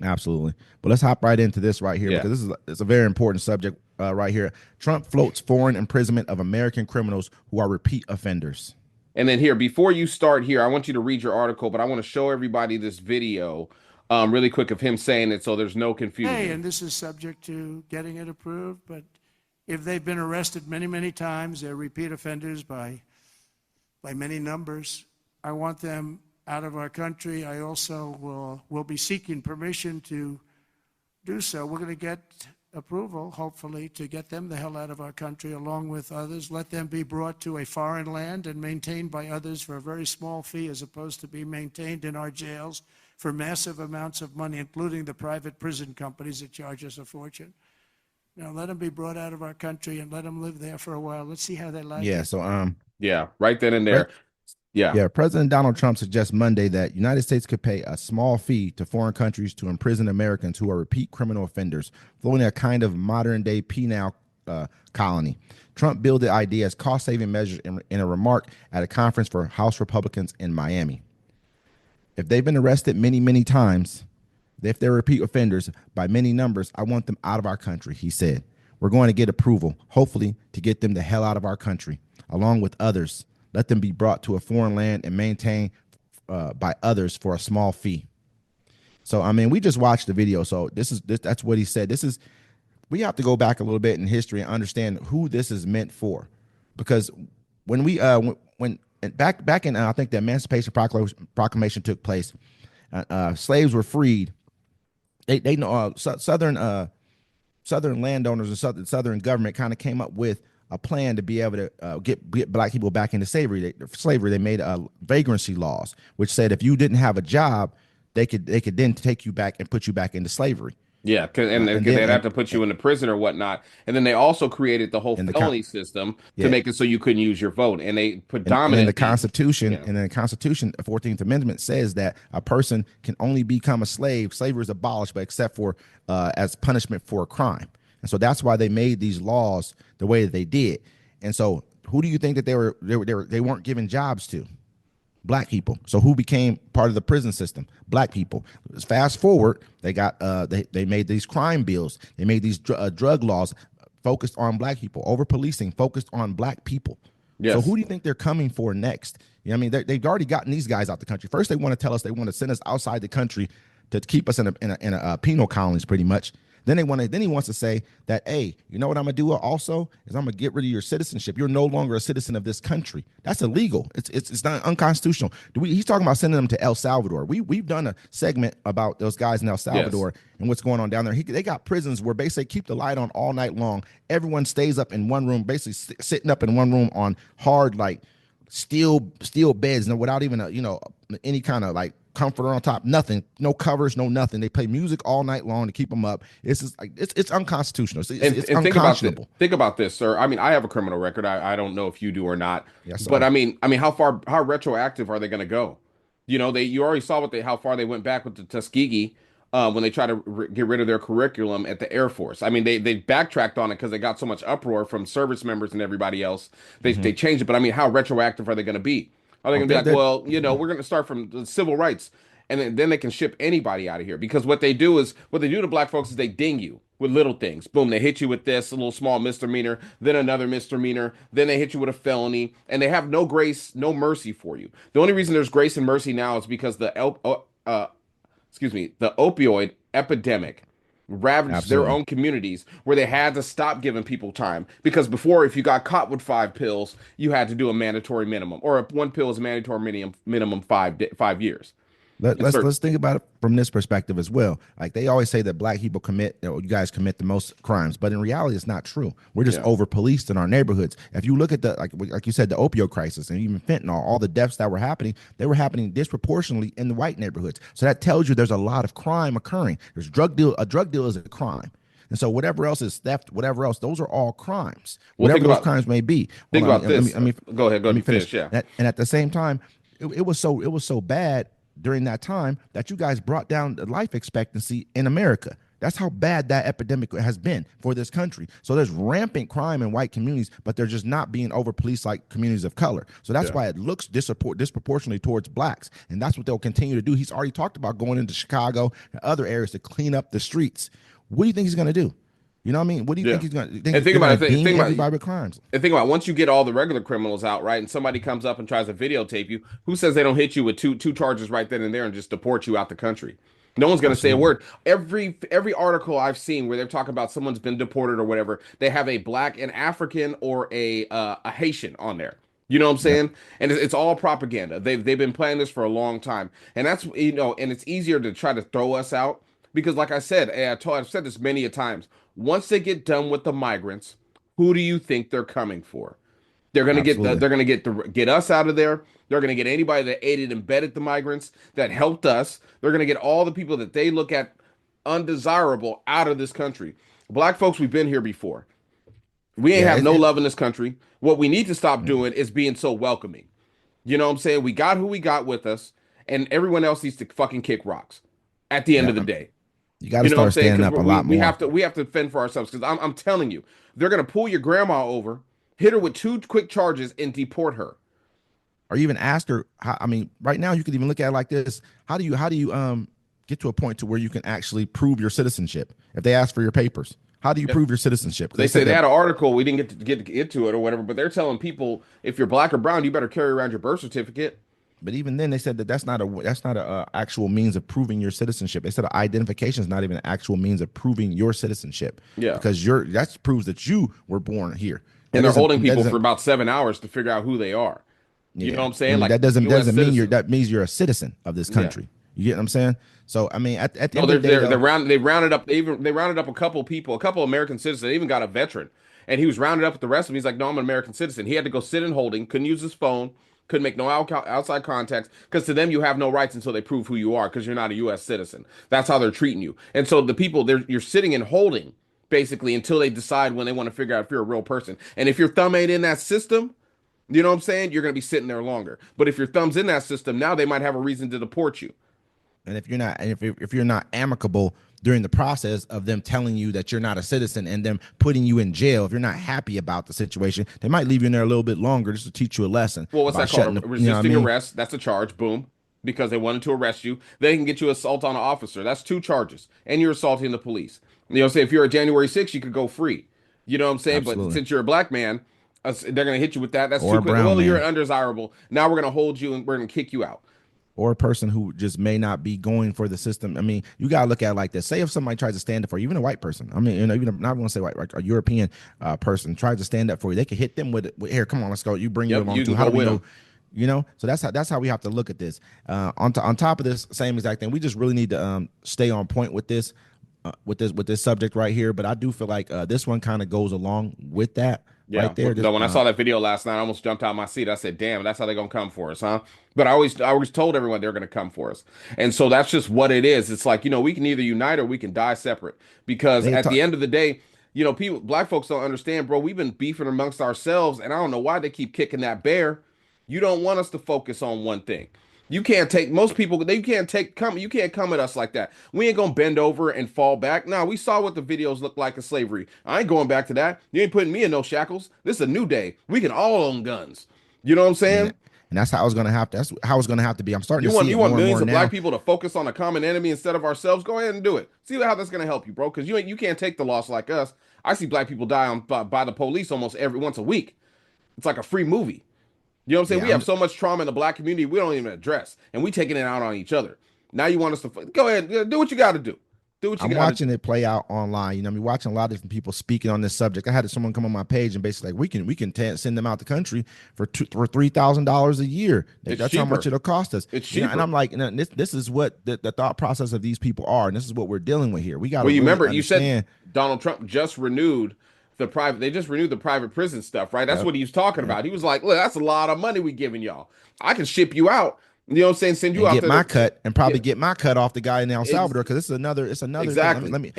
Absolutely. But let's hop right into this right here Yeah. because it's a very important subject right here. Trump floats foreign imprisonment of American criminals who are repeat offenders. And then here, before you start here, I want you to read your article, but I want to show everybody this video really quick of him saying it so there's no Hey, confusion. and this is subject to getting it approved, but if they've been arrested many, many times, they're repeat offenders by many numbers. I want them out of our country. I also will be seeking permission to do so. We're going to get approval, hopefully, to get them the hell out of our country along with others. Let them be brought to a foreign land and maintained by others for a very small fee as opposed to be maintained in our jails for massive amounts of money, including the private prison companies that charge us a fortune. Now, let them be brought out of our country and let them live there for a while. Let's see how they like Yeah. it. So Yeah, right then and pre- there. Yeah. yeah, President Donald Trump suggests Monday that United States could pay a small fee to foreign countries to imprison Americans who are repeat criminal offenders, floating a kind of modern day penal colony. Trump billed the idea as cost saving measures in a remark at a conference for House Republicans in Miami. If they've been arrested many, many times, if they're repeat offenders by many numbers, I want them out of our country, he said. We're going to get approval, hopefully, to get them the hell out of our country, along with others. Let them be brought to a foreign land and maintained by others for a small fee. So, I mean, we just watched the video. So that's what he said. We have to go back a little bit in history and understand who this is meant for. Because when we, when back in, I think the Emancipation Proclamation took place, slaves were freed. They know Southern landowners and Southern government kind of came up with a plan to be able to get black people back into slavery. They made vagrancy laws, which said if you didn't have a job, they could then take you back and put you back into slavery. Yeah, and And they'd then have to put you in the prison or whatnot. And then they also created the whole and the felony system to yeah, make it so you couldn't use your vote. And they and then the predominantly, Constitution, yeah, and then the Constitution, the 14th Amendment says that a person can only become a slave. Slavery is abolished, but except for as punishment for a crime. And so that's why they made these laws the way that they did. And so, who do you think that they weren't giving jobs to? Black people. So who became part of the prison system? Black people. Fast forward, they got they made these crime bills. They made these drug laws focused on black people. Over policing focused on black people. So yes. who do you think they're coming for next? You know, I mean, they've already gotten these guys out the country. First, they want to tell us they want to send us outside the country to keep us in a penal colonies, pretty much. Then he wants to say that, hey, you know what I'm gonna do also is I'm gonna get rid of your citizenship. You're no longer a citizen of this country. That's illegal. It's not unconstitutional. He's talking about sending them to El Salvador. We've done a segment about those guys in El Yes. Salvador and what's going on down there. They got prisons where basically keep the light on all night long. Everyone stays up in one room, basically sitting up in one room on hard like steel beds, and without even any kind of like comforter on top, nothing, no covers, no nothing. They play music all night long to keep them up. It's just like it's unconstitutional. It's And unconscionable. think about this, sir. I mean, I have a criminal record. I don't know if you do or not, Yes, but sir. I mean, how retroactive are they going to go? You know, you already saw how far they went back with the Tuskegee when they tried to get rid of their curriculum at the Air Force. I mean, they backtracked on it because they got so much uproar from service members and everybody else. They Hmm. changed it, but I mean, how retroactive are they going to be? Are they Oh, going to be like, well, you know, we're going to start from the civil rights, and then they can ship anybody out of here because what they do to black folks is they ding you with little things. Boom, they hit you with this a little small misdemeanor, then another misdemeanor, then they hit you with a felony, and they have no grace, no mercy for you. The only reason there's grace and mercy now is because the opioid epidemic ravaged their absolutely. own communities where they had to stop giving people time because before, if you got caught with 5 pills, you had to do a mandatory minimum, or if one pill is mandatory minimum 5 years. Yes, sir. Let's think about it from this perspective as well. Like they always say that black people you guys commit the most crimes, but in reality, it's not true. We're just Yeah. over policed in our neighborhoods. If you look at like you said, the opioid crisis and even fentanyl, all the deaths that were happening, they were happening disproportionately in the white neighborhoods. So that tells you there's a lot of crime occurring. There's a drug deal is a crime. And so whatever else is theft, whatever else, those are all crimes, Well, whatever those crimes may be. think Hold on, about this. Go ahead, go let ahead me and finish. finish. Yeah. And at the same time, it was so bad during that time that you guys brought down the life expectancy in America. That's how bad that epidemic has been for this country. So there's rampant crime in white communities, but they're just not being over policed like communities of color. So that's why it looks disproportionately towards blacks. And that's what they'll continue to do. He's already talked about going into Chicago and other areas to clean up the streets. What do you think he's going to do? You know what I mean? What do you think he's going to do? Think about everybody with crimes. And think about once you get all the regular criminals out, right, and somebody comes up and tries to videotape you, who says they don't hit you with two charges right then and there and just deport you out the country? No one's going to say a word. Every article I've seen where they're talking about someone's been deported or whatever, they have a black, an African, or a Haitian on there. You know what I'm saying? Yep. And it's all propaganda. They've been planning this for a long time, and that's and it's easier to try to throw us out because, like I said, I've said this many a times. Once they get done with the migrants, who do you think they're coming for? They're going to get us out of there. They're going to get anybody that aided and abetted the migrants, that helped us. They're going to get all the people that they look at undesirable out of this country. Black folks, we've been here before. We ain't have no love in this country. What we need to stop doing is being so welcoming. You know what I'm saying? We got who we got with us, and everyone else needs to fucking kick rocks at the end of the day. You got to start standing up a lot more. We have to fend for ourselves because I'm telling you, they're going to pull your grandma over, hit her with 2 quick charges, and deport her. Or even ask her. I mean, right now you could even look at it like this. How do you get to a point to where you can actually prove your citizenship if they ask for your papers? How do you prove your citizenship? They say they had an article. We didn't get to it or whatever, but they're telling people if you're black or brown, you better carry around your birth certificate. But even then, they said that's not a actual means of proving your citizenship. They said identification is not even an actual means of proving your citizenship. Yeah, because that proves that you were born here. And they're holding people for about 7 hours to figure out who they are. You know what I'm saying? Like that doesn't mean that means you're a citizen of this country. You get what I'm saying? So I mean, at the end of the day, they rounded up a couple people, a couple American citizens. They even got a veteran, and he was rounded up with the rest of them. He's like, no, I'm an American citizen. He had to go sit in holding, couldn't use his phone, couldn't make no outside contacts, because to them you have no rights until they prove who you are, because you're not a U.S. citizen. That's how they're treating you. And so the people you're sitting in holding basically until they decide when they want to figure out if you're a real person. And if your thumb ain't in that system, you know what I'm saying? You're going to be sitting there longer. But if your thumb's in that system, now they might have a reason to deport you. And if you're not amicable during the process of them telling you that you're not a citizen and them putting you in jail, if you're not happy about the situation, they might leave you in there a little bit longer just to teach you a lesson. Well, what's that called? Resisting arrest. That's a charge. Boom. Because they wanted to arrest you. They can get you assault on an officer. That's 2 charges. And you're assaulting the police. You know what I'm saying? If you're a January 6th, you could go free. You know what I'm saying? Absolutely. But since you're a black man, they're going to hit you with that. That's too quick. Well, you're undesirable. Now we're going to hold you and we're going to kick you out. Or a person who just may not be going for the system. I mean, you got to look at it like this. Say if somebody tries to stand up for you, even a white person. I mean, even not going to say white, like a European person tries to stand up for you. They can hit them with here. Come on, let's go. You bring you along too. How do we know? You know, so that's how we have to look at this. On top of this same exact thing, we just really need to stay on point with this subject right here. But I do feel like this one kind of goes along with that. Yeah, right there. When I saw that video last night, I almost jumped out of my seat. I said, "Damn, that's how they're gonna come for us, huh?" But I always told everyone they're gonna come for us, and so that's just what it is. It's like, we can either unite or we can die separate. Because at the end of the day, black folks don't understand, bro. We've been beefing amongst ourselves, and I don't know why they keep kicking that bear. You don't want us to focus on one thing. You can't take most people. You can't come at us like that. We ain't gonna bend over and fall back. No, we saw what the videos look like of slavery. I ain't going back to that. You ain't putting me in no shackles. This is a new day. We can all own guns. You know what I'm saying? And that's how it's gonna have to. That's how it's gonna have to be. I'm starting to see. You want millions of black people to focus on a common enemy instead of ourselves? Go ahead and do it. See how that's gonna help you, bro. Because you can't take the loss like us. I see black people die by the police almost once a week. It's like a free movie. You know what I'm saying? We have so much trauma in the black community we don't even address, and we taking it out on each other. Now you want us to go ahead, do what you got to do. I'm watching it play out online. I'm watching a lot of different people speaking on this subject. I had someone come on my page and basically like we can send them out the country for $3,000 a year. That's cheaper. How much it'll cost us. It's cheaper. And I'm like, this is what the thought process of these people are, and this is what we're dealing with here. We got. Well, you remember you said Donald Trump just renewed. They just renewed the private prison stuff, right? That's what he was talking about. He was like, look, that's a lot of money we giving y'all. I can ship you out. You know what I'm saying? Send you out. Get my cut and probably get my cut off the guy in El Salvador because it's another exactly. Thing.